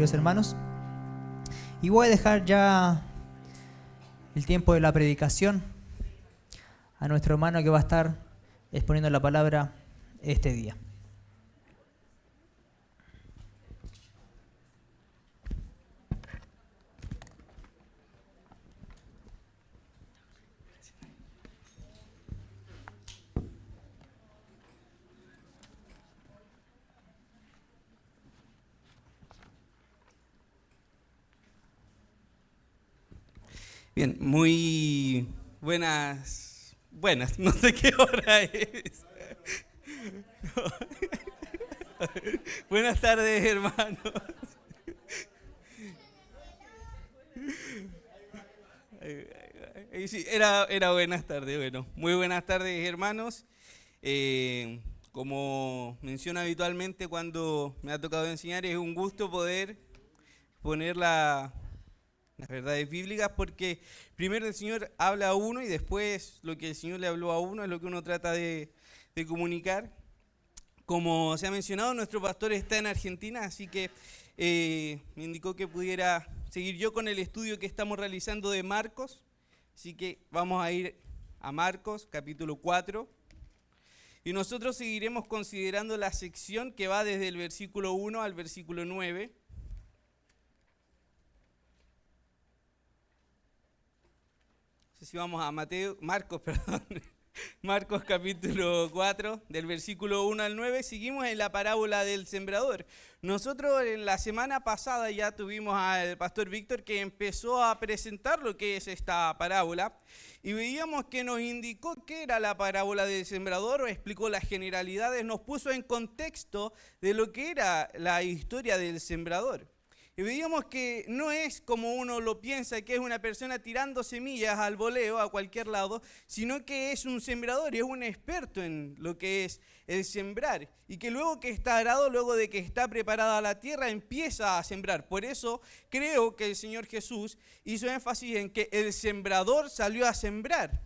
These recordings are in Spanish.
queridos hermanos. Y voy a dejar ya el tiempo de la predicación a nuestro hermano que va a estar exponiendo la palabra este día. Bien, muy buenas, no sé qué hora es. Buenas tardes, hermanos. Sí, era buenas tardes, bueno, muy buenas tardes, hermanos. Como menciono habitualmente cuando me ha tocado enseñar, es un gusto poder poner las verdades bíblicas, porque primero el Señor habla a uno y después lo que el Señor le habló a uno es lo que uno trata de comunicar. Como se ha mencionado, nuestro pastor está en Argentina, así que me indicó que pudiera seguir yo con el estudio que estamos realizando de Marcos. Así que vamos a ir a Marcos, capítulo 4. Y nosotros seguiremos considerando la sección que va desde el versículo 1 al versículo 9. No sé si vamos a Marcos capítulo 4, del versículo 1 al 9, seguimos en la parábola del sembrador. Nosotros en la semana pasada ya tuvimos al pastor Víctor que empezó a presentar lo que es esta parábola y veíamos que nos indicó qué era la parábola del sembrador, explicó las generalidades, nos puso en contexto de lo que era la historia del sembrador. Y veíamos que no es como uno lo piensa, que es una persona tirando semillas al voleo, a cualquier lado, sino que es un sembrador y es un experto en lo que es el sembrar. Y que luego que está arado, luego de que está preparada la tierra, empieza a sembrar. Por eso creo que el Señor Jesús hizo énfasis en que el sembrador salió a sembrar.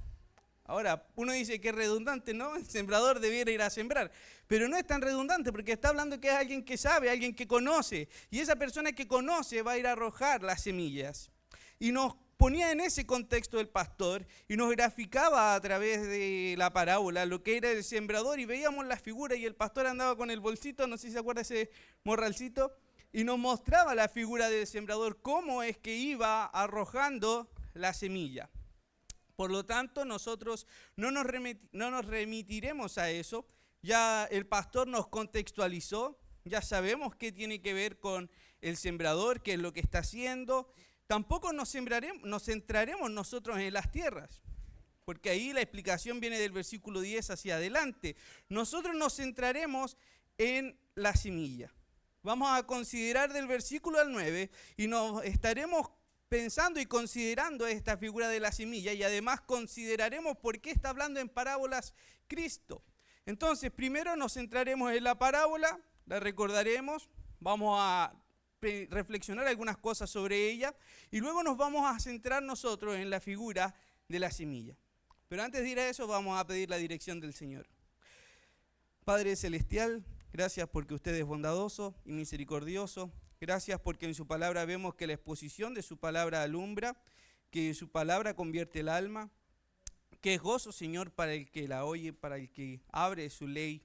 Ahora, uno dice que es redundante, ¿no? El sembrador debiera ir a sembrar. Pero no es tan redundante porque está hablando que es alguien que sabe, alguien que conoce. Y esa persona que conoce va a ir a arrojar las semillas. Y nos ponía en ese contexto el pastor y nos graficaba a través de la parábola lo que era el sembrador. Y veíamos las figuras y el pastor andaba con el bolsito, no sé si se acuerda ese morralcito, y nos mostraba la figura del sembrador, cómo es que iba arrojando la semilla. Por lo tanto, nosotros no nos remitiremos a eso. Ya el pastor nos contextualizó, ya sabemos qué tiene que ver con el sembrador, qué es lo que está haciendo. Tampoco nos centraremos nosotros en las tierras, porque ahí la explicación viene del versículo 10 hacia adelante. Nosotros nos centraremos en la semilla. Vamos a considerar del versículo al 9 y nos estaremos pensando y considerando esta figura de la semilla, y además consideraremos por qué está hablando en parábolas Cristo. Entonces, primero nos centraremos en la parábola, la recordaremos, vamos a reflexionar algunas cosas sobre ella, y luego nos vamos a centrar nosotros en la figura de la semilla. Pero antes de ir a eso, vamos a pedir la dirección del Señor. Padre Celestial, gracias porque usted es bondadoso y misericordioso. Gracias porque en su palabra vemos que la exposición de su palabra alumbra, que su palabra convierte el alma, que es gozo, Señor, para el que la oye, para el que abre su ley.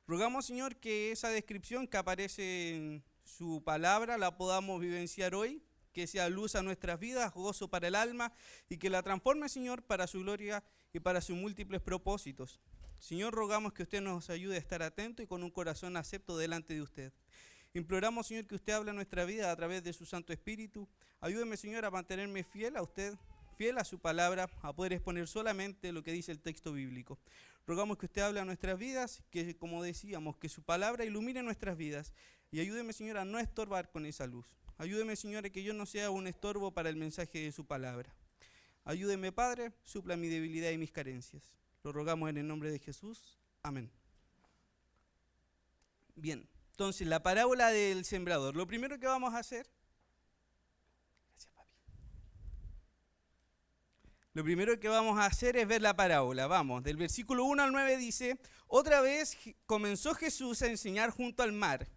Rogamos, Señor, que esa descripción que aparece en su palabra la podamos vivenciar hoy, que sea luz a nuestras vidas, gozo para el alma, y que la transforme, Señor, para su gloria y para sus múltiples propósitos. Señor, rogamos que usted nos ayude a estar atento y con un corazón acepto delante de usted. Imploramos, Señor, que usted hable en nuestra vida a través de su Santo Espíritu. Ayúdeme, Señor, a mantenerme fiel a usted, fiel a su palabra, a poder exponer solamente lo que dice el texto bíblico. Rogamos que usted hable a nuestras vidas, que, como decíamos, que su palabra ilumine nuestras vidas. Y ayúdeme, Señor, a no estorbar con esa luz. Ayúdeme, Señor, a que yo no sea un estorbo para el mensaje de su palabra. Ayúdeme, Padre, supla mi debilidad y mis carencias. Lo rogamos en el nombre de Jesús. Amén. Bien. Entonces, la parábola del sembrador. Lo primero que vamos a hacer, gracias, papi. Lo primero que vamos a hacer es ver la parábola. Vamos, del versículo 1 al 9 dice: otra vez comenzó Jesús a enseñar junto al mar,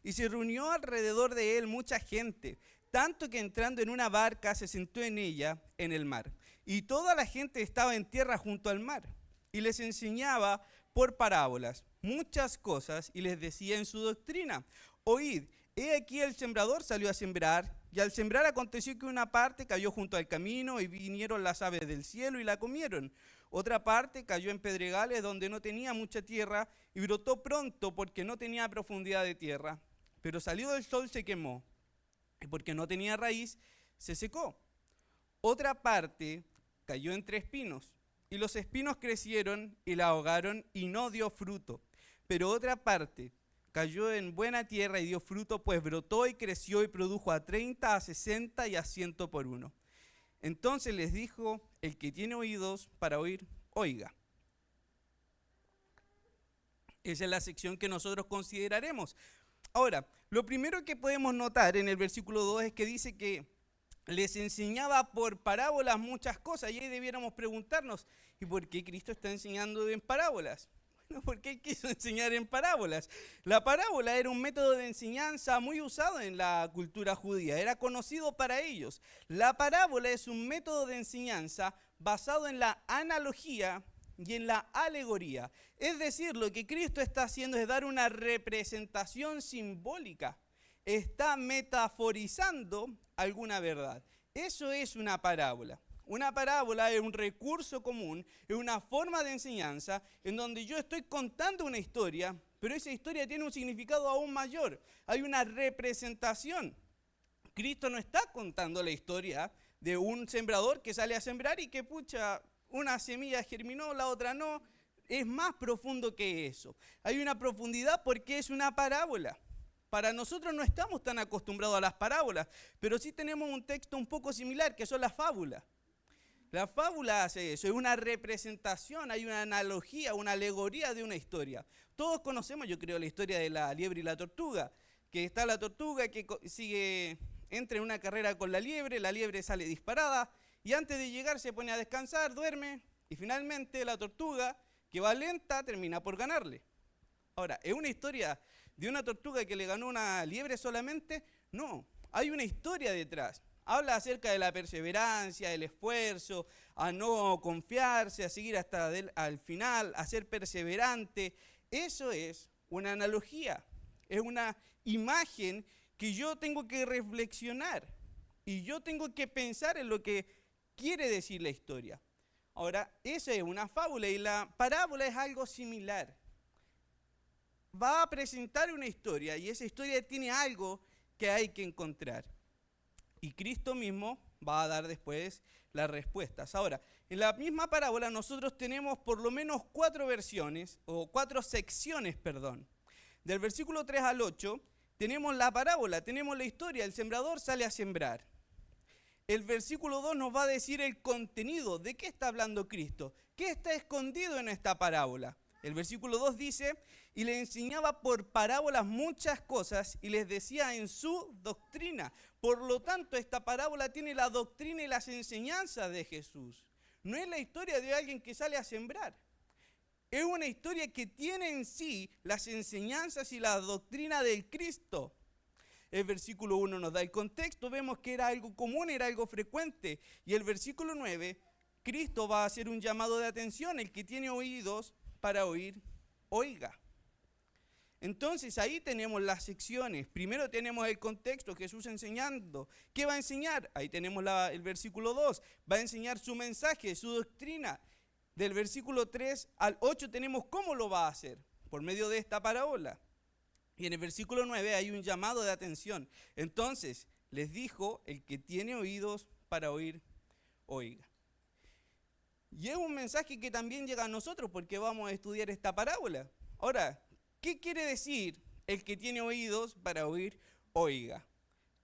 y se reunió alrededor de él mucha gente, tanto que entrando en una barca se sentó en ella en el mar. Y toda la gente estaba en tierra junto al mar, y les enseñaba por parábolas muchas cosas, y les decía en su doctrina: oíd, he aquí el sembrador salió a sembrar, y al sembrar aconteció que una parte cayó junto al camino, y vinieron las aves del cielo y la comieron. Otra parte cayó en pedregales donde no tenía mucha tierra, y brotó pronto porque no tenía profundidad de tierra. Pero salido el sol se quemó, y porque no tenía raíz, se secó. Otra parte cayó entre espinos, y los espinos crecieron y la ahogaron y no dio fruto. Pero otra parte cayó en buena tierra y dio fruto, pues brotó y creció y produjo a 30, a 60 y a 100 por uno. Entonces les dijo: el que tiene oídos para oír, oiga. Esa es la sección que nosotros consideraremos. Ahora, lo primero que podemos notar en el versículo 2 es que dice que les enseñaba por parábolas muchas cosas, y ahí debiéramos preguntarnos: ¿y por qué Cristo está enseñando en parábolas? Bueno, porque Él quiso enseñar en parábolas. La parábola era un método de enseñanza muy usado en la cultura judía, era conocido para ellos. La parábola es un método de enseñanza basado en la analogía y en la alegoría. Es decir, lo que Cristo está haciendo es dar una representación simbólica. Está metaforizando alguna verdad. Eso es una parábola. Una parábola es un recurso común, es una forma de enseñanza en donde yo estoy contando una historia, pero esa historia tiene un significado aún mayor. Hay una representación. Cristo no está contando la historia de un sembrador que sale a sembrar y que una semilla germinó, la otra no. Es más profundo que eso. Hay una profundidad porque es una parábola. Para nosotros no estamos tan acostumbrados a las parábolas, pero sí tenemos un texto un poco similar, que son las fábulas. La fábula hace eso, es una representación, hay una analogía, una alegoría de una historia. Todos conocemos, yo creo, la historia de la liebre y la tortuga, que está la tortuga que entra en una carrera con la liebre sale disparada, y antes de llegar se pone a descansar, duerme, y finalmente la tortuga, que va lenta, termina por ganarle. Ahora, ¿es una historia de una tortuga que le ganó una liebre solamente? No, hay una historia detrás. Habla acerca de la perseverancia, el esfuerzo, a no confiarse, a seguir hasta al final, a ser perseverante. Eso es una analogía, es una imagen que yo tengo que reflexionar y yo tengo que pensar en lo que quiere decir la historia. Ahora, esa es una fábula y la parábola es algo similar. Va a presentar una historia y esa historia tiene algo que hay que encontrar. Y Cristo mismo va a dar después las respuestas. Ahora, en la misma parábola nosotros tenemos por lo menos 4 secciones. Del versículo 3 al 8 tenemos la parábola, tenemos la historia, el sembrador sale a sembrar. El versículo 2 nos va a decir el contenido, ¿de qué está hablando Cristo? ¿Qué está escondido en esta parábola? El versículo 2 dice: y le enseñaba por parábolas muchas cosas y les decía en su doctrina. Por lo tanto, esta parábola tiene la doctrina y las enseñanzas de Jesús. No es la historia de alguien que sale a sembrar. Es una historia que tiene en sí las enseñanzas y la doctrina del Cristo. El versículo 1 nos da el contexto, vemos que era algo común, era algo frecuente. Y el versículo 9, Cristo va a hacer un llamado de atención: el que tiene oídos para oír, oiga. Entonces ahí tenemos las secciones. Primero tenemos el contexto, Jesús enseñando. ¿Qué va a enseñar? Ahí tenemos el versículo 2. Va a enseñar su mensaje, su doctrina. Del versículo 3 al 8 tenemos cómo lo va a hacer, por medio de esta parábola. Y en el versículo 9 hay un llamado de atención. Entonces les dijo: el que tiene oídos para oír, oiga. Y es un mensaje que también llega a nosotros porque vamos a estudiar esta parábola. Ahora, ¿qué quiere decir el que tiene oídos para oír, oiga?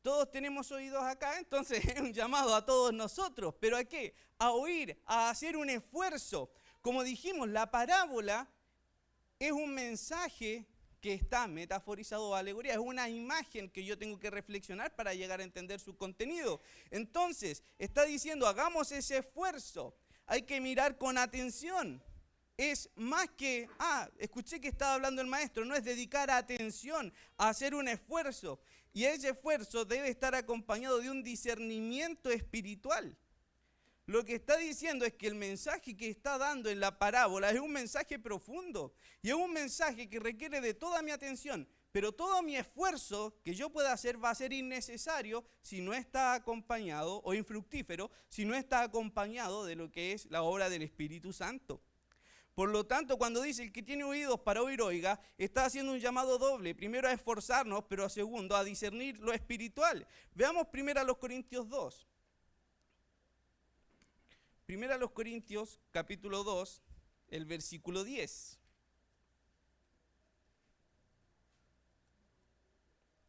Todos tenemos oídos acá, entonces es un llamado a todos nosotros. ¿Pero a qué? A oír, a hacer un esfuerzo. Como dijimos, la parábola es un mensaje que está metaforizado a alegoría, es una imagen que yo tengo que reflexionar para llegar a entender su contenido. Entonces, está diciendo: hagamos ese esfuerzo, hay que mirar con atención es más que, escuché que estaba hablando el maestro, no es dedicar atención a hacer un esfuerzo. Y ese esfuerzo debe estar acompañado de un discernimiento espiritual. Lo que está diciendo es que el mensaje que está dando en la parábola es un mensaje profundo y es un mensaje que requiere de toda mi atención, pero todo mi esfuerzo que yo pueda hacer va a ser innecesario si no está acompañado, o infructífero, si no está acompañado de lo que es la obra del Espíritu Santo. Por lo tanto, cuando dice el que tiene oídos para oír, oiga, está haciendo un llamado doble. Primero a esforzarnos, pero segundo a discernir lo espiritual. Veamos primero a los Corintios 2. Primero a los Corintios, capítulo 2, el versículo 10.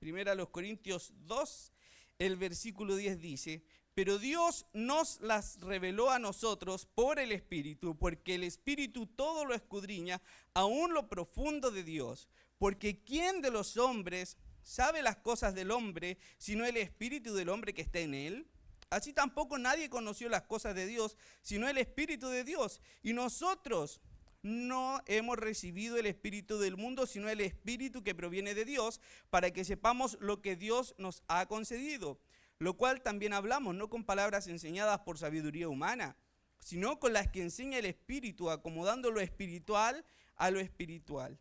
Primero a los Corintios 2, el versículo 10 dice: pero Dios nos las reveló a nosotros por el Espíritu, porque el Espíritu todo lo escudriña, aún lo profundo de Dios. Porque ¿quién de los hombres sabe las cosas del hombre, sino el Espíritu del hombre que está en él? Así tampoco nadie conoció las cosas de Dios, sino el Espíritu de Dios. Y nosotros no hemos recibido el Espíritu del mundo, sino el Espíritu que proviene de Dios, para que sepamos lo que Dios nos ha concedido. Lo cual también hablamos, no con palabras enseñadas por sabiduría humana, sino con las que enseña el Espíritu, acomodando lo espiritual a lo espiritual.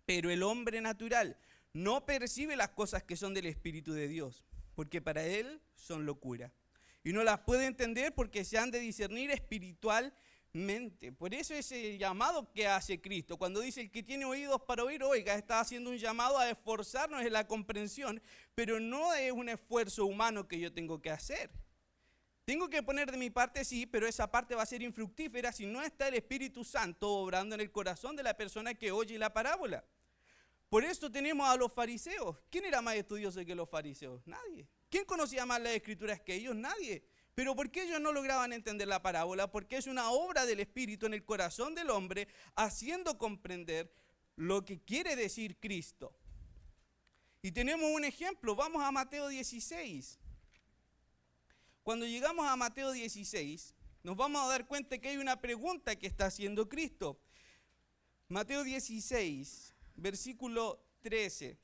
Pero el hombre natural no percibe las cosas que son del Espíritu de Dios, porque para él son locura. Y no las puede entender porque se han de discernir espiritualmente. Por eso es el llamado que hace Cristo. Cuando dice el que tiene oídos para oír, oiga, está haciendo un llamado a esforzarnos en la comprensión, pero no es un esfuerzo humano que yo tengo que hacer. Tengo que poner de mi parte, sí, pero esa parte va a ser infructífera si no está el Espíritu Santo obrando en el corazón de la persona que oye la parábola. Por eso tenemos a los fariseos. ¿Quién era más estudioso que los fariseos? Nadie. ¿Quién conocía más las Escrituras que ellos? Nadie. Pero ¿por qué ellos no lograban entender la parábola? Porque es una obra del Espíritu en el corazón del hombre, haciendo comprender lo que quiere decir Cristo. Y tenemos un ejemplo, vamos a Mateo 16. Cuando llegamos a Mateo 16, nos vamos a dar cuenta que hay una pregunta que está haciendo Cristo. Mateo 16, versículo 13.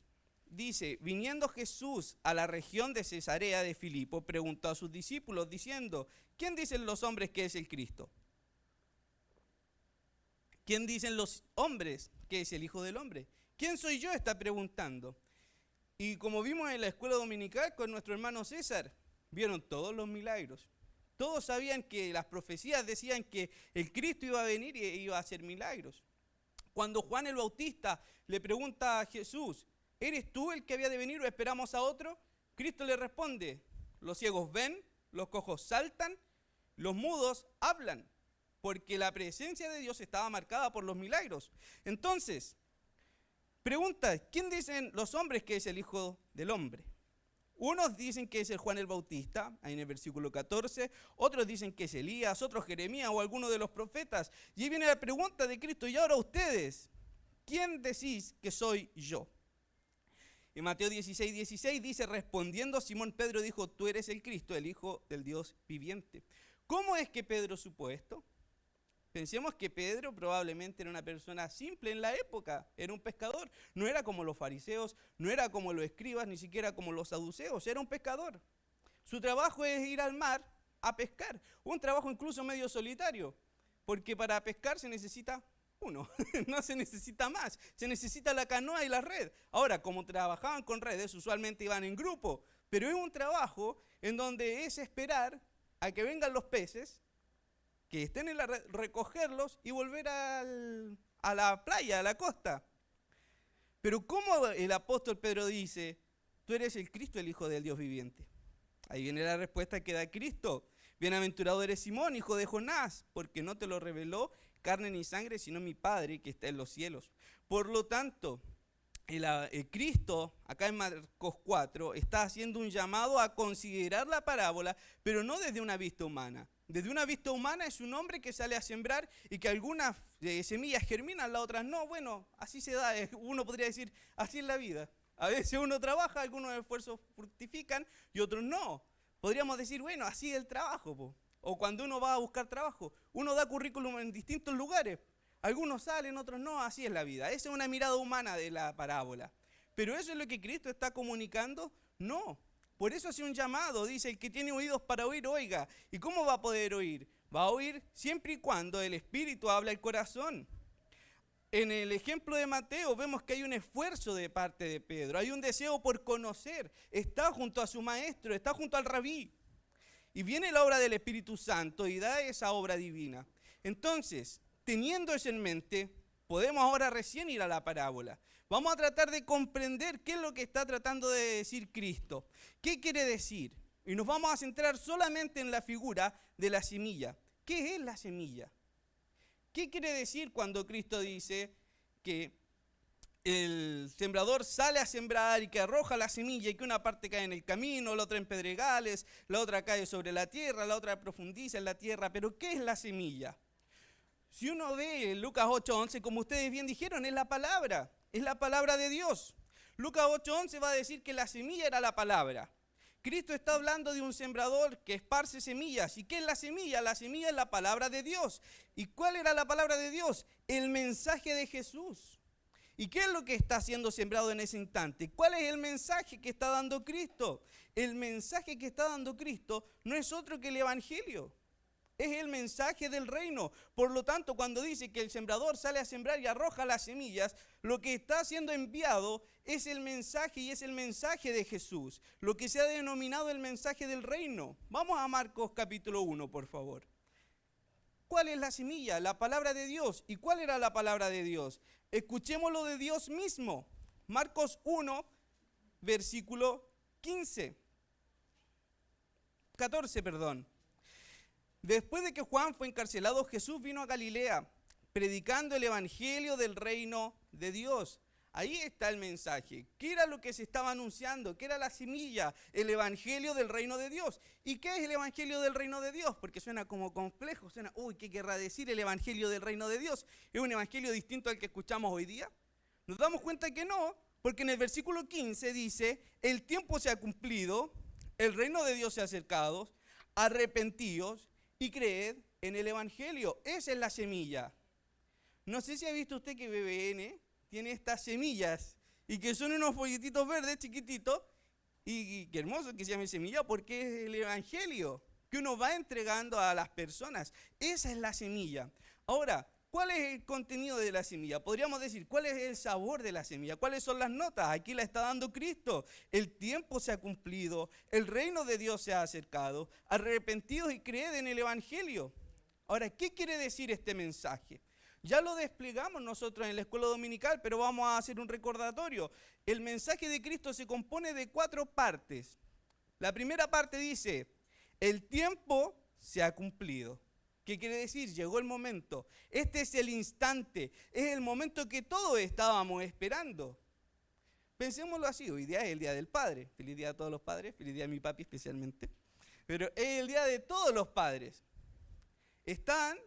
Dice: viniendo Jesús a la región de Cesarea de Filipo, preguntó a sus discípulos diciendo: ¿quién dicen los hombres que es el Cristo? ¿Quién dicen los hombres que es el Hijo del Hombre? ¿Quién soy yo? Está preguntando. Y como vimos en la escuela dominical con nuestro hermano César, vieron todos los milagros. Todos sabían que las profecías decían que el Cristo iba a venir y iba a hacer milagros. Cuando Juan el Bautista le pregunta a Jesús: ¿eres tú el que había de venir o esperamos a otro? Cristo le responde: los ciegos ven, los cojos saltan, los mudos hablan, porque la presencia de Dios estaba marcada por los milagros. Entonces, pregunta: ¿quién dicen los hombres que es el Hijo del Hombre? Unos dicen que es el Juan el Bautista, ahí en el versículo 14, otros dicen que es Elías, otros Jeremías o alguno de los profetas. Y ahí viene la pregunta de Cristo: y ahora ustedes, ¿quién decís que soy yo? En Mateo 16, 16 dice: respondiendo Simón Pedro dijo: tú eres el Cristo, el Hijo del Dios viviente. ¿Cómo es que Pedro supo esto? Pensemos que Pedro probablemente era una persona simple en la época, era un pescador. No era como los fariseos, no era como los escribas, ni siquiera como los saduceos, era un pescador. Su trabajo es ir al mar a pescar, un trabajo incluso medio solitario, porque para pescar se necesita uno, no se necesita más, se necesita la canoa y la red. Ahora, como trabajaban con redes, usualmente iban en grupo, pero es un trabajo en donde es esperar a que vengan los peces, que estén en la red, recogerlos y volver a la playa, a la costa. Pero ¿cómo el apóstol Pedro dice: tú eres el Cristo, el Hijo del Dios viviente? Ahí viene la respuesta que da Cristo: bienaventurado eres Simón, hijo de Jonás, porque no te lo reveló carne ni sangre, sino mi Padre que está en los cielos. Por lo tanto, el Cristo, acá en Marcos 4, está haciendo un llamado a considerar la parábola, pero no desde una vista humana. Desde una vista humana es un hombre que sale a sembrar y que algunas semillas germinan, las otras no. Bueno, así se da, uno podría decir, así es la vida. A veces uno trabaja, algunos esfuerzos fructifican y otros no. Podríamos decir, bueno, así es el trabajo, po. O cuando uno va a buscar trabajo, uno da currículum en distintos lugares. Algunos salen, otros no, así es la vida. Esa es una mirada humana de la parábola. ¿Pero eso es lo que Cristo está comunicando? No. Por eso hace un llamado, dice, el que tiene oídos para oír, oiga. ¿Y cómo va a poder oír? Va a oír siempre y cuando el Espíritu habla al corazón. En el ejemplo de Mateo vemos que hay un esfuerzo de parte de Pedro, hay un deseo por conocer, está junto a su maestro, está junto al rabí. Y viene la obra del Espíritu Santo y da esa obra divina. Entonces, teniendo eso en mente, podemos ahora recién ir a la parábola. Vamos a tratar de comprender qué es lo que está tratando de decir Cristo. ¿Qué quiere decir? Y nos vamos a centrar solamente en la figura de la semilla. ¿Qué es la semilla? ¿Qué quiere decir cuando Cristo dice que el sembrador sale a sembrar y que arroja la semilla y que una parte cae en el camino, la otra en pedregales, la otra cae sobre la tierra, la otra profundiza en la tierra? ¿Pero qué es la semilla? Si uno ve Lucas 8:11, como ustedes bien dijeron, es la palabra de Dios. Lucas 8:11 va a decir que la semilla era la palabra. Cristo está hablando de un sembrador que esparce semillas. ¿Y qué es la semilla? La semilla es la palabra de Dios. ¿Y cuál era la palabra de Dios? El mensaje de Jesús. ¿Y qué es lo que está siendo sembrado en ese instante? ¿Cuál es el mensaje que está dando Cristo? El mensaje que está dando Cristo no es otro que el Evangelio. Es el mensaje del reino. Por lo tanto, cuando dice que el sembrador sale a sembrar y arroja las semillas, lo que está siendo enviado es el mensaje, y es el mensaje de Jesús, lo que se ha denominado el mensaje del reino. Vamos a Marcos capítulo 1, por favor. ¿Cuál es la semilla? La palabra de Dios. ¿Y cuál era la palabra de Dios? Escuchémoslo de Dios mismo. Marcos 1, versículo 14. Después de que Juan fue encarcelado, Jesús vino a Galilea, predicando el evangelio del reino de Dios. Ahí está el mensaje. ¿Qué era lo que se estaba anunciando? ¿Qué era la semilla? El evangelio del reino de Dios. ¿Y qué es el evangelio del reino de Dios? Porque suena como complejo, suena, ¿qué querrá decir el evangelio del reino de Dios? ¿Es un evangelio distinto al que escuchamos hoy día? Nos damos cuenta que no, porque en el versículo 15 dice, el tiempo se ha cumplido, el reino de Dios se ha acercado, arrepentíos y creed en el evangelio. Esa es la semilla. No sé si ha visto usted que BBN tiene estas semillas y que son unos folletitos verdes chiquititos y qué hermoso que se llame semilla, porque es el evangelio que uno va entregando a las personas. Esa es la semilla. Ahora, ¿cuál es el contenido de la semilla? Podríamos decir, ¿cuál es el sabor de la semilla? ¿Cuáles son las notas? Aquí la está dando Cristo. El tiempo se ha cumplido, el reino de Dios se ha acercado, arrepentidos y creed en el evangelio. Ahora, ¿qué quiere decir este mensaje? Ya lo desplegamos nosotros en la escuela dominical, pero vamos a hacer un recordatorio. El mensaje de Cristo se compone de 4 partes. La primera parte dice, el tiempo se ha cumplido. ¿Qué quiere decir? Llegó el momento. Este es el instante, es el momento que todos estábamos esperando. Pensémoslo así, hoy día es el Día del Padre. Feliz día a todos los padres, feliz día a mi papi especialmente. Pero es el día de todos los padres. Están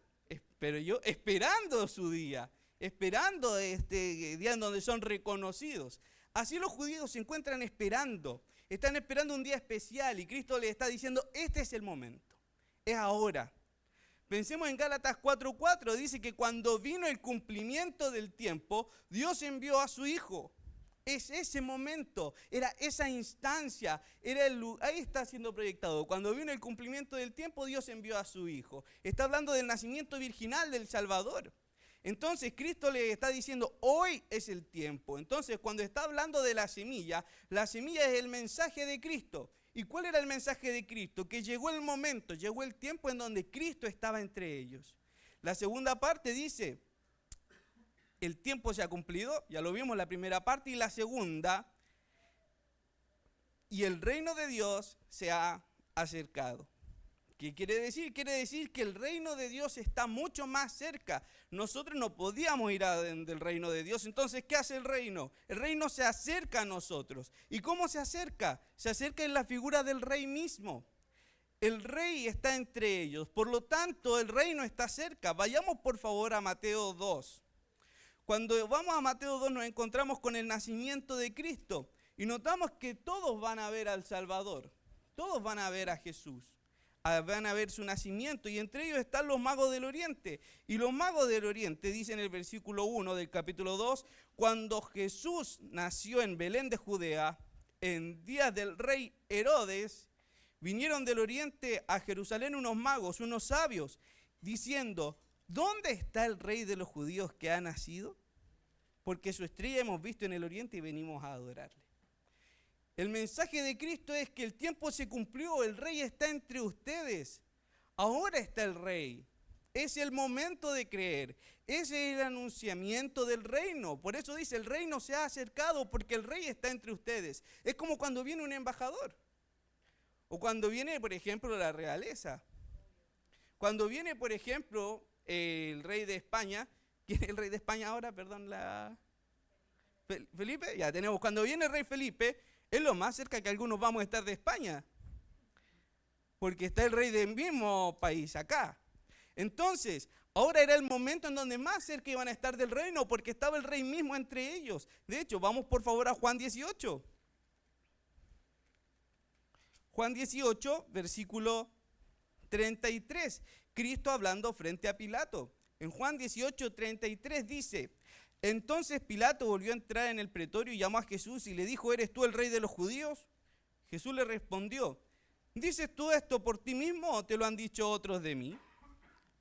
esperando su día, esperando este día en donde son reconocidos. Así los judíos se encuentran esperando, están esperando un día especial y Cristo les está diciendo, este es el momento, es ahora. Pensemos en Gálatas 4:4, dice que cuando vino el cumplimiento del tiempo, Dios envió a su Hijo. Es ese momento, era esa instancia, ahí está siendo proyectado. Cuando vino el cumplimiento del tiempo, Dios envió a su Hijo. Está hablando del nacimiento virginal del Salvador. Entonces Cristo le está diciendo, hoy es el tiempo. Entonces cuando está hablando de la semilla es el mensaje de Cristo. ¿Y cuál era el mensaje de Cristo? Que llegó el momento, llegó el tiempo en donde Cristo estaba entre ellos. La segunda parte dice, el tiempo se ha cumplido, ya lo vimos la primera parte, y la segunda, y el reino de Dios se ha acercado. ¿Qué quiere decir? Quiere decir que el reino de Dios está mucho más cerca. Nosotros no podíamos ir del reino de Dios. Entonces, ¿qué hace el reino? El reino se acerca a nosotros. ¿Y cómo se acerca? Se acerca en la figura del rey mismo. El rey está entre ellos. Por lo tanto, el reino está cerca. Vayamos por favor a Mateo 2. Cuando vamos a Mateo 2 nos encontramos con el nacimiento de Cristo. Y notamos que todos van a ver al Salvador. Todos van a ver a Jesús. van a ver su nacimiento, y entre ellos están los magos del oriente. Y los magos del oriente, dice en el versículo 1 del capítulo 2, cuando Jesús nació en Belén de Judea, en días del rey Herodes, vinieron del oriente a Jerusalén unos magos, unos sabios, diciendo, ¿dónde está el rey de los judíos que ha nacido? Porque su estrella hemos visto en el oriente y venimos a adorarle. El mensaje de Cristo es que el tiempo se cumplió, el rey está entre ustedes. Ahora está el rey. Es el momento de creer. Ese es el anunciamiento del reino. Por eso dice, el reino se ha acercado porque el rey está entre ustedes. Es como cuando viene un embajador. O cuando viene, por ejemplo, la realeza. Cuando viene, por ejemplo, el rey de España. ¿Quién es el rey de España ahora? Perdón, Felipe. Ya tenemos. Cuando viene el rey Felipe, es lo más cerca que algunos vamos a estar de España. Porque está el rey del mismo país, acá. Entonces, ahora era el momento en donde más cerca iban a estar del reino, porque estaba el rey mismo entre ellos. De hecho, vamos por favor a Juan 18. Juan 18, versículo 33. Cristo hablando frente a Pilato. En Juan 18, 33 dice, entonces Pilato volvió a entrar en el pretorio y llamó a Jesús y le dijo, ¿eres tú el rey de los judíos? Jesús le respondió, ¿dices tú esto por ti mismo o te lo han dicho otros de mí?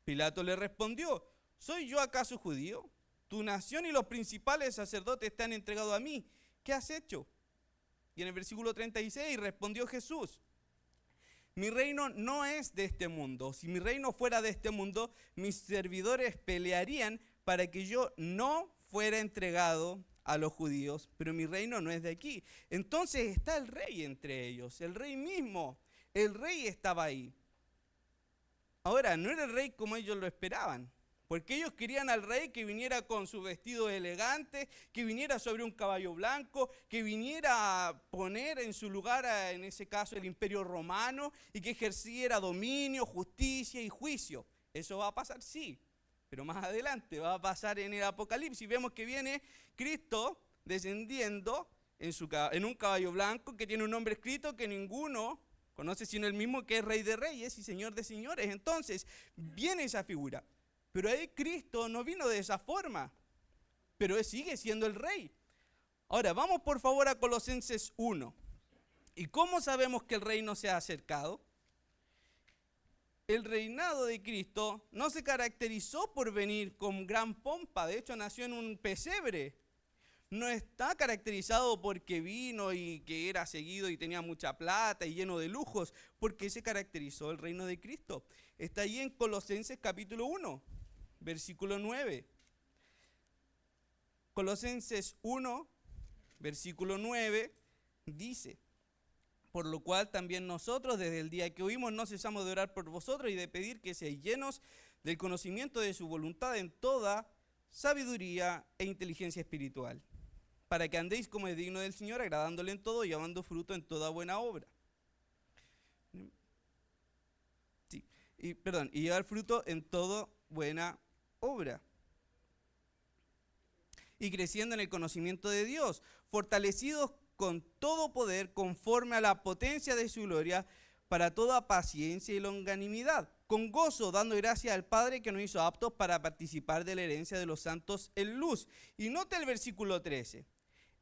Pilato le respondió, ¿soy yo acaso judío? Tu nación y los principales sacerdotes te han entregado a mí. ¿Qué has hecho? Y en el versículo 36 respondió Jesús, mi reino no es de este mundo. Si mi reino fuera de este mundo, mis servidores pelearían para que yo no fuera entregado a los judíos, pero mi reino no es de aquí. Entonces está el rey entre ellos, el rey mismo, el rey estaba ahí. Ahora, no era el rey como ellos lo esperaban, porque ellos querían al rey que viniera con su vestido elegante, que viniera sobre un caballo blanco, que viniera a poner en su lugar, en ese caso, el imperio romano, y que ejerciera dominio, justicia y juicio. ¿Eso va a pasar? Sí. Pero más adelante va a pasar en el Apocalipsis. Vemos que viene Cristo descendiendo en un caballo blanco que tiene un nombre escrito que ninguno conoce sino el mismo, que es Rey de Reyes y Señor de Señores. Entonces viene esa figura. Pero ahí Cristo no vino de esa forma. Pero él sigue siendo el Rey. Ahora vamos por favor a Colosenses 1. ¿Y cómo sabemos que el reino se ha acercado? El reinado de Cristo no se caracterizó por venir con gran pompa. De hecho, nació en un pesebre. No está caracterizado porque vino y que era seguido y tenía mucha plata y lleno de lujos. ¿Por qué se caracterizó el reino de Cristo? Está ahí en Colosenses capítulo 1, versículo 9. Colosenses 1, versículo 9, dice, por lo cual también nosotros desde el día que oímos no cesamos de orar por vosotros y de pedir que seáis llenos del conocimiento de su voluntad en toda sabiduría e inteligencia espiritual, para que andéis como es digno del Señor, agradándole en todo y llevando fruto en toda buena obra. Sí, y llevar fruto en toda buena obra. Y creciendo en el conocimiento de Dios, fortalecidos con todo poder conforme a la potencia de su gloria, para toda paciencia y longanimidad, con gozo, dando gracias al Padre que nos hizo aptos para participar de la herencia de los santos en luz. Y nota el versículo 13,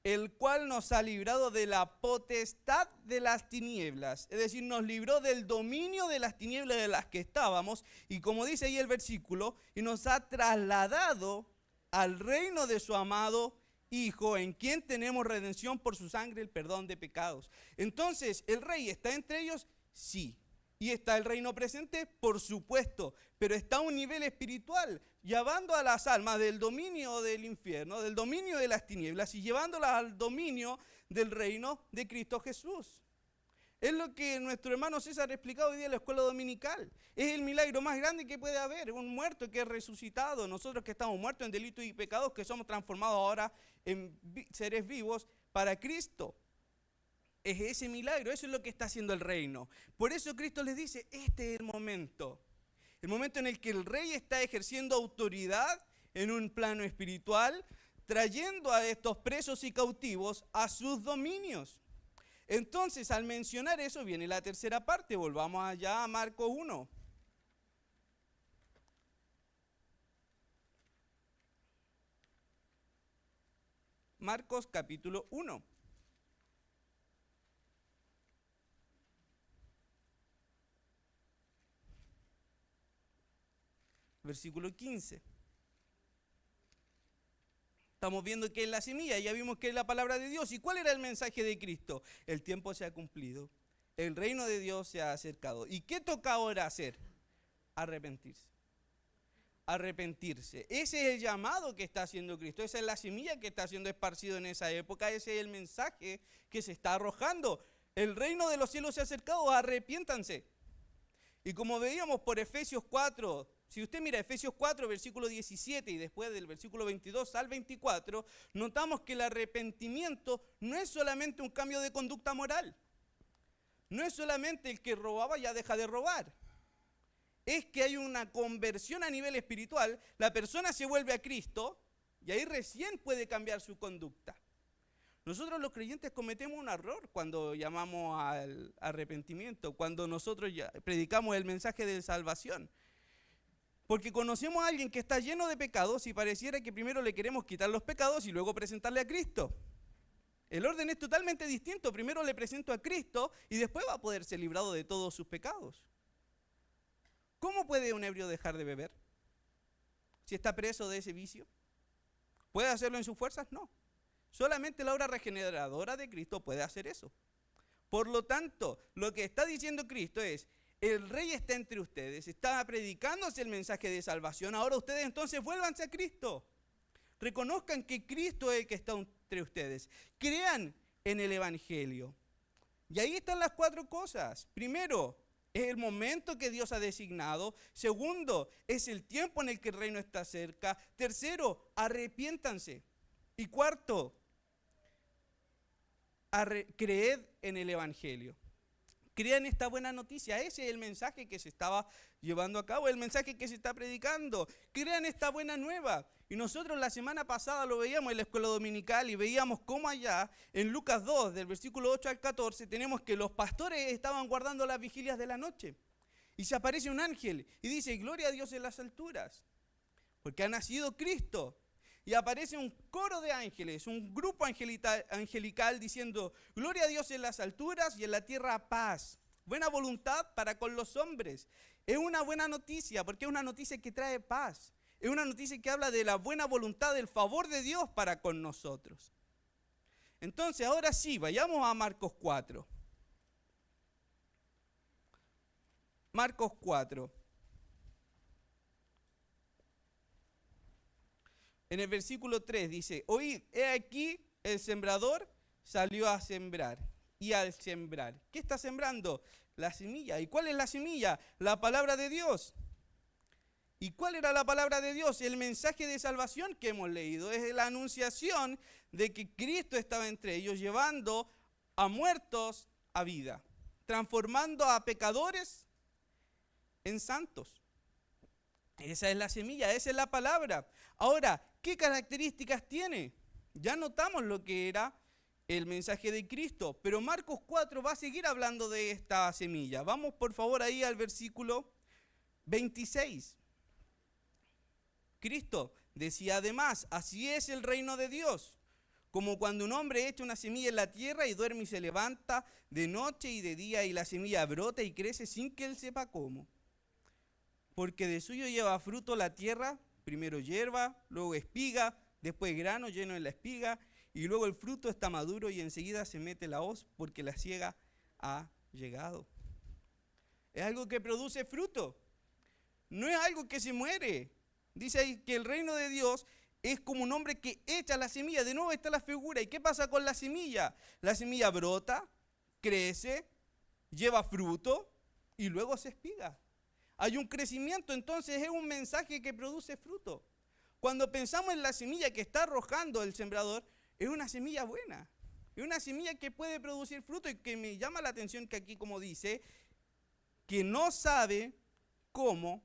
el cual nos ha librado de la potestad de las tinieblas, es decir, nos libró del dominio de las tinieblas de las que estábamos, y como dice ahí el versículo, y nos ha trasladado al reino de su amado Hijo, en quien tenemos redención por su sangre, el perdón de pecados. Entonces, ¿el rey está entre ellos? Sí. ¿Y está el reino presente? Por supuesto, pero está a un nivel espiritual, llevando a las almas del dominio del infierno, del dominio de las tinieblas y llevándolas al dominio del reino de Cristo Jesús. Es lo que nuestro hermano César ha explicado hoy día en la escuela dominical. Es el milagro más grande que puede haber, un muerto que es resucitado. Nosotros que estamos muertos en delitos y pecados, que somos transformados ahora en seres vivos para Cristo. Es ese milagro, eso es lo que está haciendo el reino. Por eso Cristo les dice, este es el momento en el que el rey está ejerciendo autoridad en un plano espiritual, trayendo a estos presos y cautivos a sus dominios. Entonces, al mencionar eso, viene la tercera parte. Volvamos allá a Marcos 1. Marcos capítulo 1. Versículo 15. Estamos viendo que es la semilla, ya vimos que es la palabra de Dios. ¿Y cuál era el mensaje de Cristo? El tiempo se ha cumplido, el reino de Dios se ha acercado. ¿Y qué toca ahora hacer? Arrepentirse. Arrepentirse. Ese es el llamado que está haciendo Cristo, esa es la semilla que está siendo esparcido en esa época, ese es el mensaje que se está arrojando. El reino de los cielos se ha acercado, arrepiéntanse. Y como veíamos por Efesios 4, si usted mira Efesios 4, versículo 17 y después del versículo 22 al 24, notamos que el arrepentimiento no es solamente un cambio de conducta moral. No es solamente el que robaba ya deja de robar. Es que hay una conversión a nivel espiritual, la persona se vuelve a Cristo y ahí recién puede cambiar su conducta. Nosotros los creyentes cometemos un error cuando llamamos al arrepentimiento, cuando nosotros ya predicamos el mensaje de salvación. Porque conocemos a alguien que está lleno de pecados y pareciera que primero le queremos quitar los pecados y luego presentarle a Cristo. El orden es totalmente distinto. Primero le presento a Cristo y después va a poder ser librado de todos sus pecados. ¿Cómo puede un ebrio dejar de beber? Si está preso de ese vicio. ¿Puede hacerlo en sus fuerzas? No. Solamente la obra regeneradora de Cristo puede hacer eso. Por lo tanto, lo que está diciendo Cristo es: el rey está entre ustedes, está predicándose el mensaje de salvación. Ahora ustedes entonces vuélvanse a Cristo. Reconozcan que Cristo es el que está entre ustedes. Crean en el Evangelio. Y ahí están las cuatro cosas. Primero, es el momento que Dios ha designado. Segundo, es el tiempo en el que el reino está cerca. Tercero, arrepiéntanse. Y cuarto, creed en el Evangelio. Crean esta buena noticia. Ese es el mensaje que se estaba llevando a cabo, el mensaje que se está predicando. Crean esta buena nueva. Y nosotros la semana pasada lo veíamos en la escuela dominical y veíamos cómo allá en Lucas 2, del versículo 8 al 14, tenemos que los pastores estaban guardando las vigilias de la noche. Y se aparece un ángel y dice: gloria a Dios en las alturas, porque ha nacido Cristo. Y aparece un coro de ángeles, un grupo angelical diciendo: gloria a Dios en las alturas y en la tierra paz, buena voluntad para con los hombres. Es una buena noticia porque es una noticia que trae paz. Es una noticia que habla de la buena voluntad, del favor de Dios para con nosotros. Entonces, ahora sí, vayamos a Marcos 4. Marcos 4. En el versículo 3 dice: oíd, he aquí el sembrador salió a sembrar. Y al sembrar, ¿qué está sembrando? La semilla. ¿Y cuál es la semilla? La palabra de Dios. ¿Y cuál era la palabra de Dios? El mensaje de salvación que hemos leído. Es la anunciación de que Cristo estaba entre ellos, llevando a muertos a vida, transformando a pecadores en santos. Esa es la semilla, esa es la palabra. Ahora, ¿qué características tiene? Ya notamos lo que era el mensaje de Cristo, pero Marcos 4 va a seguir hablando de esta semilla. Vamos por favor ahí al versículo 26. Cristo decía además: así es el reino de Dios, como cuando un hombre echa una semilla en la tierra y duerme y se levanta de noche y de día y la semilla brota y crece sin que él sepa cómo. Porque de suyo lleva fruto la tierra, primero hierba, luego espiga, después grano lleno en la espiga, y luego el fruto está maduro y enseguida se mete la hoz porque la siega ha llegado. Es algo que produce fruto, no es algo que se muere. Dice ahí que el reino de Dios es como un hombre que echa la semilla. De nuevo está la figura. ¿Y qué pasa con la semilla? La semilla brota, crece, lleva fruto y luego se espiga. Hay un crecimiento, entonces es un mensaje que produce fruto. Cuando pensamos en la semilla que está arrojando el sembrador, es una semilla buena. Es una semilla que puede producir fruto y que me llama la atención que aquí, como dice, que no sabe cómo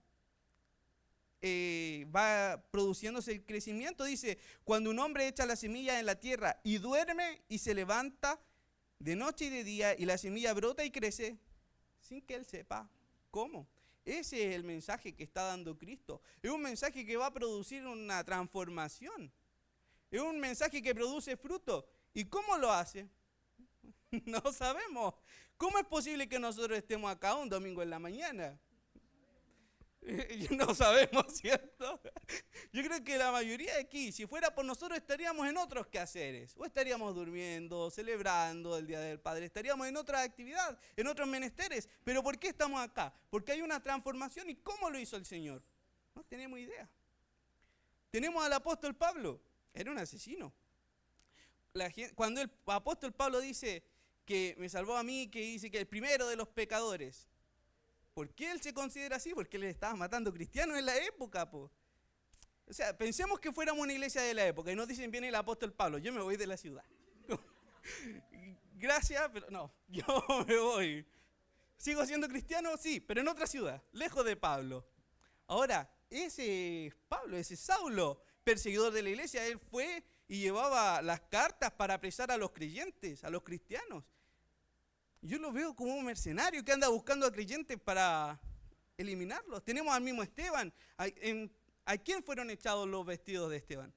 va produciéndose el crecimiento. Dice: cuando un hombre echa la semilla en la tierra y duerme y se levanta de noche y de día, y la semilla brota y crece sin que él sepa cómo. Ese es el mensaje que está dando Cristo. Es un mensaje que va a producir una transformación. Es un mensaje que produce fruto. ¿Y cómo lo hace? No sabemos. ¿Cómo es posible que nosotros estemos acá un domingo en la mañana? No sabemos, ¿cierto? Yo creo que la mayoría de aquí, si fuera por nosotros, estaríamos en otros quehaceres. O estaríamos durmiendo, celebrando el Día del Padre. Estaríamos en otra actividad, en otros menesteres. ¿Pero por qué estamos acá? Porque hay una transformación. ¿Y cómo lo hizo el Señor? No tenemos idea. Tenemos al apóstol Pablo. Era un asesino. Cuando el apóstol Pablo dice que me salvó a mí, que dice que el primero de los pecadores, ¿por qué él se considera así? Porque él estaba matando cristianos en la época, po. O sea, pensemos que fuéramos una iglesia de la época y nos dicen, viene el apóstol Pablo, yo me voy de la ciudad. Gracias, pero no, yo me voy. ¿Sigo siendo cristiano? Sí, pero en otra ciudad, lejos de Pablo. Ahora, ese Pablo, ese Saulo, perseguidor de la iglesia, él fue y llevaba las cartas para apresar a los creyentes, a los cristianos. Yo lo veo como un mercenario que anda buscando a creyentes para eliminarlos. Tenemos al mismo Esteban. ¿A quién fueron echados los vestidos de Esteban?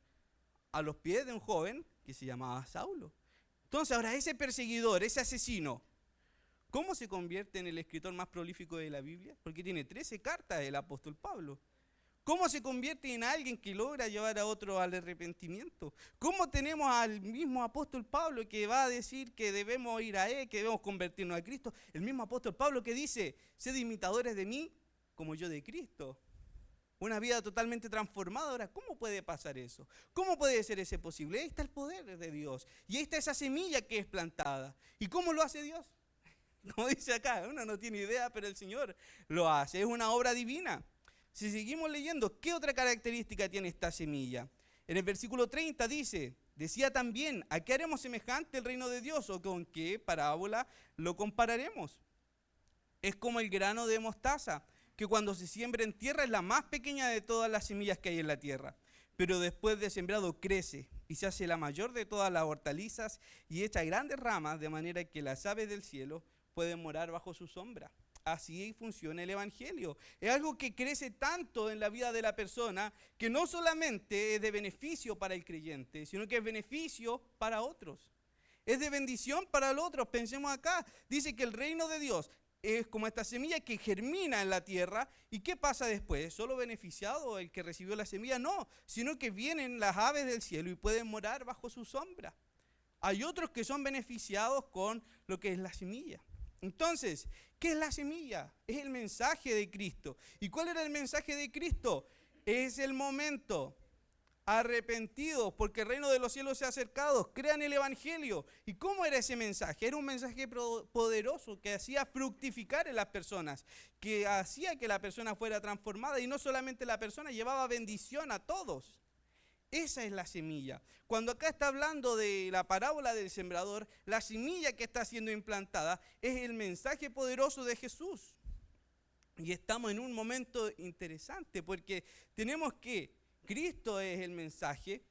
A los pies de un joven que se llamaba Saulo. Entonces ahora ese perseguidor, ese asesino, ¿cómo se convierte en el escritor más prolífico de la Biblia? Porque tiene 13 cartas el apóstol Pablo. ¿Cómo se convierte en alguien que logra llevar a otro al arrepentimiento? ¿Cómo tenemos al mismo apóstol Pablo que va a decir que debemos ir a él, que debemos convertirnos a Cristo? El mismo apóstol Pablo que dice, sed imitadores de mí como yo de Cristo. Una vida totalmente transformada. Ahora, ¿cómo puede pasar eso? ¿Cómo puede ser ese posible? Ahí está el poder de Dios. Y ahí está esa semilla que es plantada. ¿Y cómo lo hace Dios? Como dice acá, uno no tiene idea, pero el Señor lo hace. Es una obra divina. Si seguimos leyendo, ¿qué otra característica tiene esta semilla? En el versículo 30 dice, decía también, ¿a qué haremos semejante el reino de Dios? ¿O con qué parábola lo compararemos? Es como el grano de mostaza, que cuando se siembra en tierra es la más pequeña de todas las semillas que hay en la tierra. Pero después de sembrado crece y se hace la mayor de todas las hortalizas y echa grandes ramas de manera que las aves del cielo pueden morar bajo su sombra. Así funciona el Evangelio. Es algo que crece tanto en la vida de la persona que no solamente es de beneficio para el creyente, sino que es beneficio para otros. Es de bendición para los otros. Pensemos acá, dice que el reino de Dios es como esta semilla que germina en la tierra. ¿Y qué pasa después? ¿Solo beneficiado el que recibió la semilla? No, sino que vienen las aves del cielo y pueden morar bajo su sombra. Hay otros que son beneficiados con lo que es la semilla. Entonces, ¿qué es la semilla? Es el mensaje de Cristo. ¿Y cuál era el mensaje de Cristo? Es el momento. Arrepentidos, porque el reino de los cielos se ha acercado. Crean el Evangelio. ¿Y cómo era ese mensaje? Era un mensaje poderoso que hacía fructificar en las personas, que hacía que la persona fuera transformada y no solamente la persona, llevaba bendición a todos. Esa es la semilla. Cuando acá está hablando de la parábola del sembrador, la semilla que está siendo implantada es el mensaje poderoso de Jesús. Y estamos en un momento interesante porque tenemos que Cristo es el mensaje,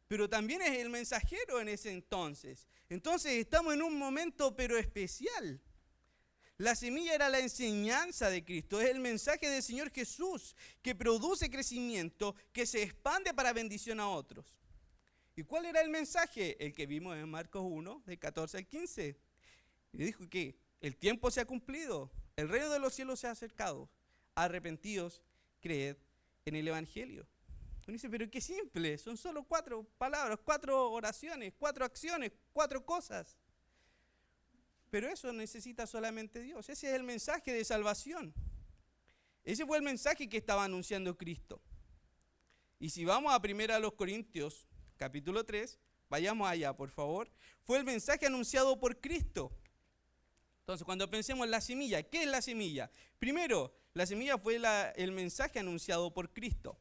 pero también es el mensajero en ese entonces. Entonces estamos en un momento pero especial. La semilla era la enseñanza de Cristo, es el mensaje del Señor Jesús que produce crecimiento, que se expande para bendición a otros. ¿Y cuál era el mensaje? El que vimos en Marcos 1, del 14 al 15. Y dijo que el tiempo se ha cumplido, el reino de los cielos se ha acercado. Arrepentidos, creed en el Evangelio. Uno dice, pero qué simple, son solo 4 palabras, 4 oraciones, 4 acciones, 4 cosas. Pero eso necesita solamente Dios. Ese es el mensaje de salvación. Ese fue el mensaje que estaba anunciando Cristo. Y si vamos a 1 Corintios, capítulo 3, vayamos allá, por favor. Fue el mensaje anunciado por Cristo. Entonces, cuando pensemos en la semilla, ¿qué es la semilla? Primero, la semilla fue el mensaje anunciado por Cristo.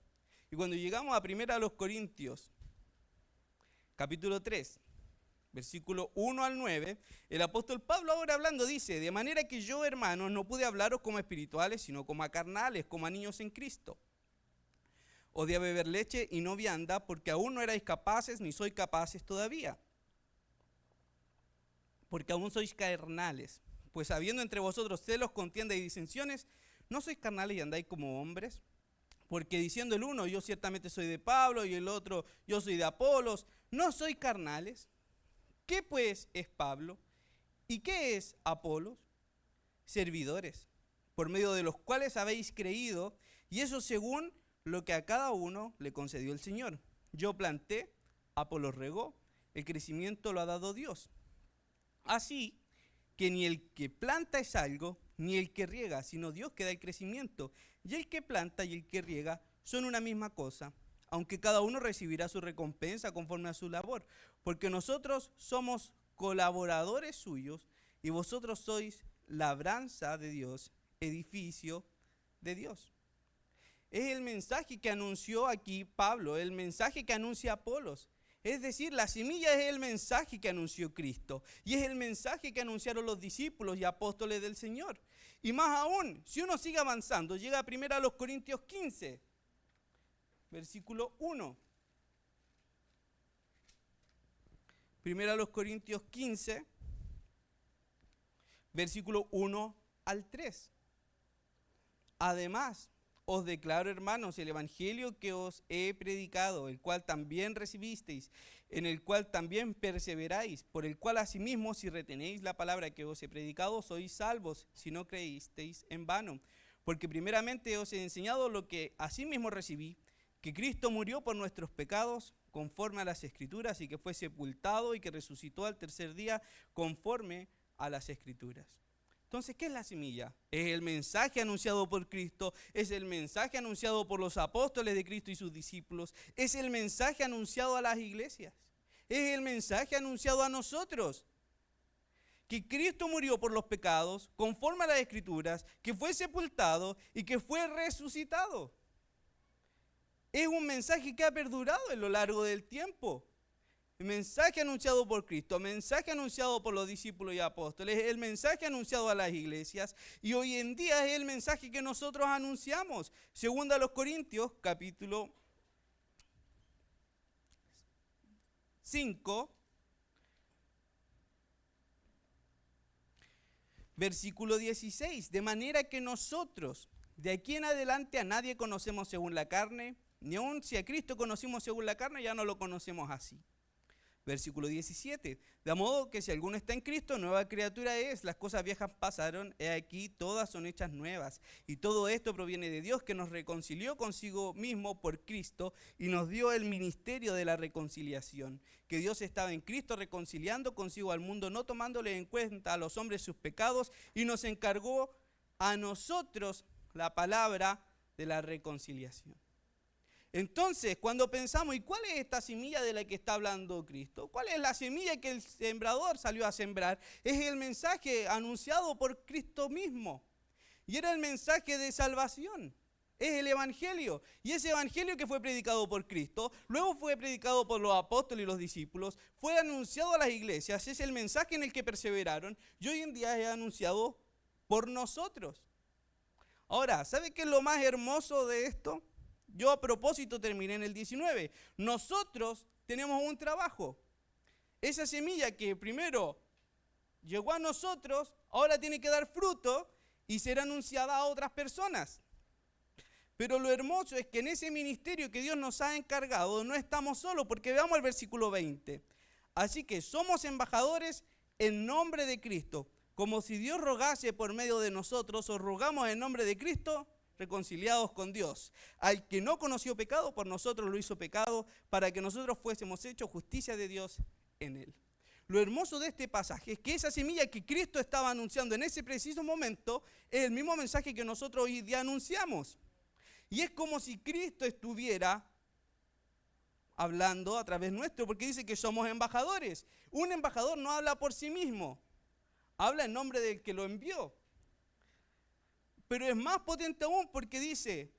Y cuando llegamos a 1 Corintios, capítulo 3, versículo 1 al 9, el apóstol Pablo ahora hablando dice, de manera que yo, hermanos, no pude hablaros como espirituales, sino como a carnales, como a niños en Cristo. Os di a beber leche y no vianda, porque aún no erais capaces, ni sois capaces todavía. porque aún sois carnales. Pues habiendo entre vosotros celos, contienda y disensiones, ¿no sois carnales y andáis como hombres? Porque diciendo el uno, yo ciertamente soy de Pablo, y el otro, yo soy de Apolos, ¿no sois carnales? ¿Qué pues es Pablo? ¿Y qué es Apolos? Servidores, por medio de los cuales habéis creído, y eso según lo que a cada uno le concedió el Señor. Yo planté, Apolos regó, el crecimiento lo ha dado Dios. Así que ni el que planta es algo, ni el que riega, sino Dios que da el crecimiento. Y el que planta y el que riega son una misma cosa, aunque cada uno recibirá su recompensa conforme a su labor, porque nosotros somos colaboradores suyos y vosotros sois labranza de Dios, edificio de Dios. Es el mensaje que anunció aquí Pablo, el mensaje que anuncia Apolos. Es decir, la semilla es el mensaje que anunció Cristo y es el mensaje que anunciaron los discípulos y apóstoles del Señor. Y más aún, si uno sigue avanzando, llega primero a los Corintios 15, versículo 1. Primero a los Corintios 15, versículo 1 al 3. Además, os declaro, hermanos, el evangelio que os he predicado, el cual también recibisteis, en el cual también perseveráis, por el cual asimismo, si retenéis la palabra que os he predicado, sois salvos, si no creísteis en vano. Porque primeramente os he enseñado lo que asimismo recibí, que Cristo murió por nuestros pecados, conforme a las Escrituras, y que fue sepultado y que resucitó al tercer día, conforme a las Escrituras. Entonces, ¿qué es la semilla? Es el mensaje anunciado por Cristo, es el mensaje anunciado por los apóstoles de Cristo y sus discípulos, es el mensaje anunciado a las iglesias, es el mensaje anunciado a nosotros. Que Cristo murió por los pecados, conforme a las Escrituras, que fue sepultado y que fue resucitado. Es un mensaje que ha perdurado a lo largo del tiempo. El mensaje anunciado por Cristo, el mensaje anunciado por los discípulos y apóstoles, el mensaje anunciado a las iglesias, y hoy en día es el mensaje que nosotros anunciamos. Segunda a los Corintios, capítulo 5, versículo 16. De manera que nosotros, de aquí en adelante, a nadie conocemos según la carne, ni aun si a Cristo conocimos según la carne, ya no lo conocemos así. Versículo 17, de modo que si alguno está en Cristo, nueva criatura es, las cosas viejas pasaron, he aquí, todas son hechas nuevas. Y todo esto proviene de Dios, que nos reconcilió consigo mismo por Cristo y nos dio el ministerio de la reconciliación. Que Dios estaba en Cristo reconciliando consigo al mundo, no tomándole en cuenta a los hombres sus pecados, y nos encargó a nosotros la palabra de la reconciliación. Entonces, cuando pensamos, ¿y cuál es esta semilla de la que está hablando Cristo? ¿Cuál es la semilla que el sembrador salió a sembrar? Es el mensaje anunciado por Cristo mismo. Y era el mensaje de salvación. Es el evangelio. Y ese evangelio que fue predicado por Cristo, luego fue predicado por los apóstoles y los discípulos, fue anunciado a las iglesias, es el mensaje en el que perseveraron, y hoy en día es anunciado por nosotros. Ahora, ¿sabe qué es lo más hermoso de esto? Yo a propósito terminé en el 19. Nosotros tenemos un trabajo. Esa semilla que primero llegó a nosotros, ahora tiene que dar fruto y será anunciada a otras personas. Pero lo hermoso es que en ese ministerio que Dios nos ha encargado no estamos solos, porque veamos el versículo 20. Así que somos embajadores en nombre de Cristo. Como si Dios rogase por medio de nosotros, os rogamos en nombre de Cristo, reconciliados con Dios. Al que no conoció pecado, por nosotros lo hizo pecado, para que nosotros fuésemos hechos justicia de Dios en él. Lo hermoso de este pasaje es que esa semilla que Cristo estaba anunciando en ese preciso momento es el mismo mensaje que nosotros hoy día anunciamos. Y es como si Cristo estuviera hablando a través nuestro, porque dice que somos embajadores. Un embajador no habla por sí mismo, habla en nombre del que lo envió. Pero es más potente aún porque dice,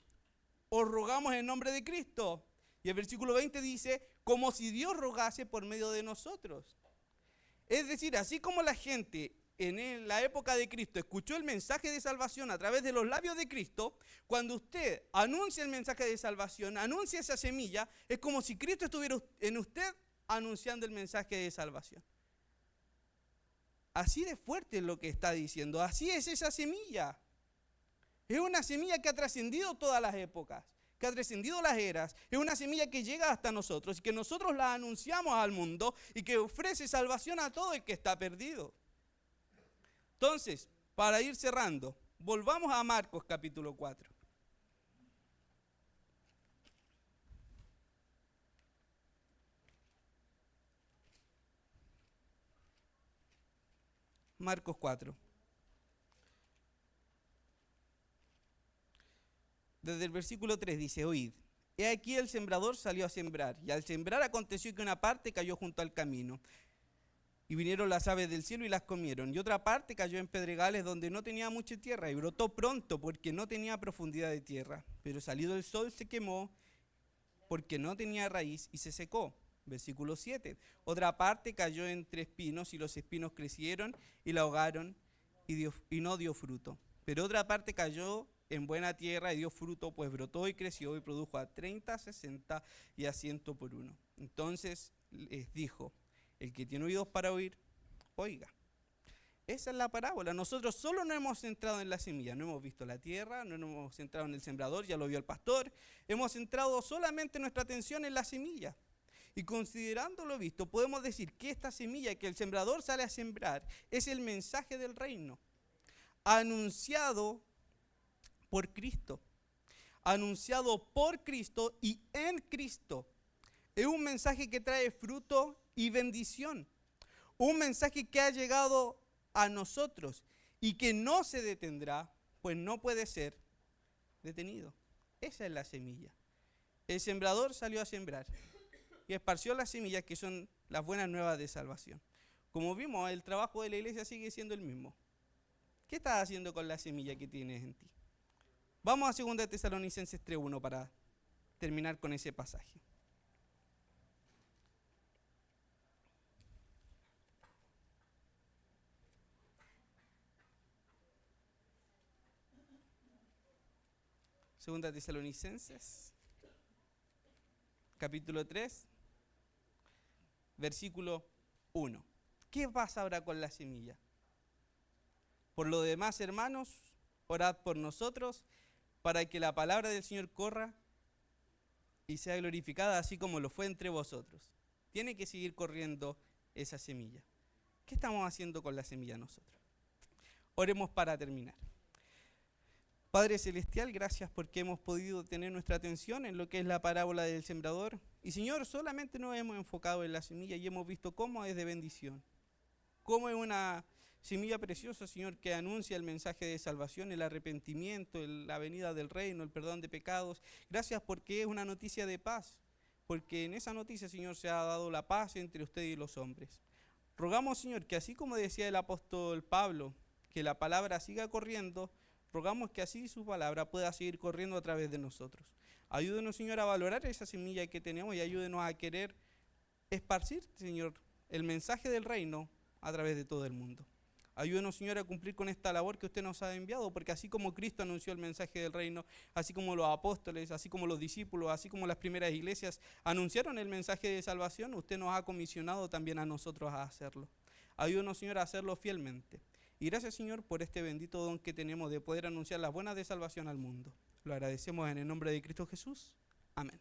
os rogamos en nombre de Cristo. Y el versículo 20 dice, como si Dios rogase por medio de nosotros. Es decir, así como la gente en la época de Cristo escuchó el mensaje de salvación a través de los labios de Cristo, cuando usted anuncia el mensaje de salvación, anuncia esa semilla, es como si Cristo estuviera en usted anunciando el mensaje de salvación. Así de fuerte es lo que está diciendo. Así es esa semilla. Es una semilla que ha trascendido todas las épocas, que ha trascendido las eras. Es una semilla que llega hasta nosotros y que nosotros la anunciamos al mundo y que ofrece salvación a todo el que está perdido. Entonces, para ir cerrando, volvamos a Marcos capítulo 4. Marcos 4. Desde el versículo 3 dice, oíd, he aquí el sembrador salió a sembrar, y al sembrar aconteció que una parte cayó junto al camino, y vinieron las aves del cielo y las comieron, y otra parte cayó en pedregales donde no tenía mucha tierra, y brotó pronto porque no tenía profundidad de tierra, pero salido el sol se quemó porque no tenía raíz y se secó. Versículo 7, otra parte cayó entre espinos, y los espinos crecieron y la ahogaron, y no dio fruto. Pero otra parte cayó en buena tierra y dio fruto, pues brotó y creció y produjo a 30, 60 y a 100 por uno. Entonces les dijo, el que tiene oídos para oír, oiga. Esa es la parábola. Nosotros solo nos hemos centrado en la semilla, no hemos visto la tierra, no nos hemos centrado en el sembrador, ya lo vio el pastor. Hemos centrado solamente nuestra atención en la semilla. Y considerando lo visto, podemos decir que esta semilla que el sembrador sale a sembrar es el mensaje del reino, anunciado por Cristo, y en Cristo. Es un mensaje que trae fruto y bendición, un mensaje que ha llegado a nosotros y que no se detendrá, pues no puede ser detenido. Esa es la semilla. El sembrador salió a sembrar y esparció las semillas que son las buenas nuevas de salvación. Como vimos, el trabajo de la iglesia sigue siendo el mismo. ¿Qué estás haciendo con la semilla que tienes en ti? Vamos a 2 Tesalonicenses 3:1 para terminar con ese pasaje. Segunda Tesalonicenses, capítulo 3, versículo 1. ¿Qué pasa ahora con la semilla? Por lo demás, hermanos, orad por nosotros, para que la palabra del Señor corra y sea glorificada así como lo fue entre vosotros. Tiene que seguir corriendo esa semilla. ¿Qué estamos haciendo con la semilla nosotros? Oremos para terminar. Padre Celestial, gracias porque hemos podido tener nuestra atención en lo que es la parábola del sembrador. Y Señor, solamente nos hemos enfocado en la semilla y hemos visto cómo es de bendición. Cómo es una semilla preciosa, Señor, que anuncia el mensaje de salvación, el arrepentimiento, la venida del reino, el perdón de pecados. Gracias porque es una noticia de paz, porque en esa noticia, Señor, se ha dado la paz entre usted y los hombres. Rogamos, Señor, que así como decía el apóstol Pablo, que la palabra siga corriendo, rogamos que así su palabra pueda seguir corriendo a través de nosotros. Ayúdenos, Señor, a valorar esa semilla que tenemos y ayúdenos a querer esparcir, Señor, el mensaje del reino a través de todo el mundo. Ayúdenos, Señor, a cumplir con esta labor que usted nos ha enviado, porque así como Cristo anunció el mensaje del reino, así como los apóstoles, así como los discípulos, así como las primeras iglesias anunciaron el mensaje de salvación, usted nos ha comisionado también a nosotros a hacerlo. Ayúdenos, Señor, a hacerlo fielmente. Y gracias, Señor, por este bendito don que tenemos de poder anunciar las buenas de salvación al mundo. Lo agradecemos en el nombre de Cristo Jesús. Amén.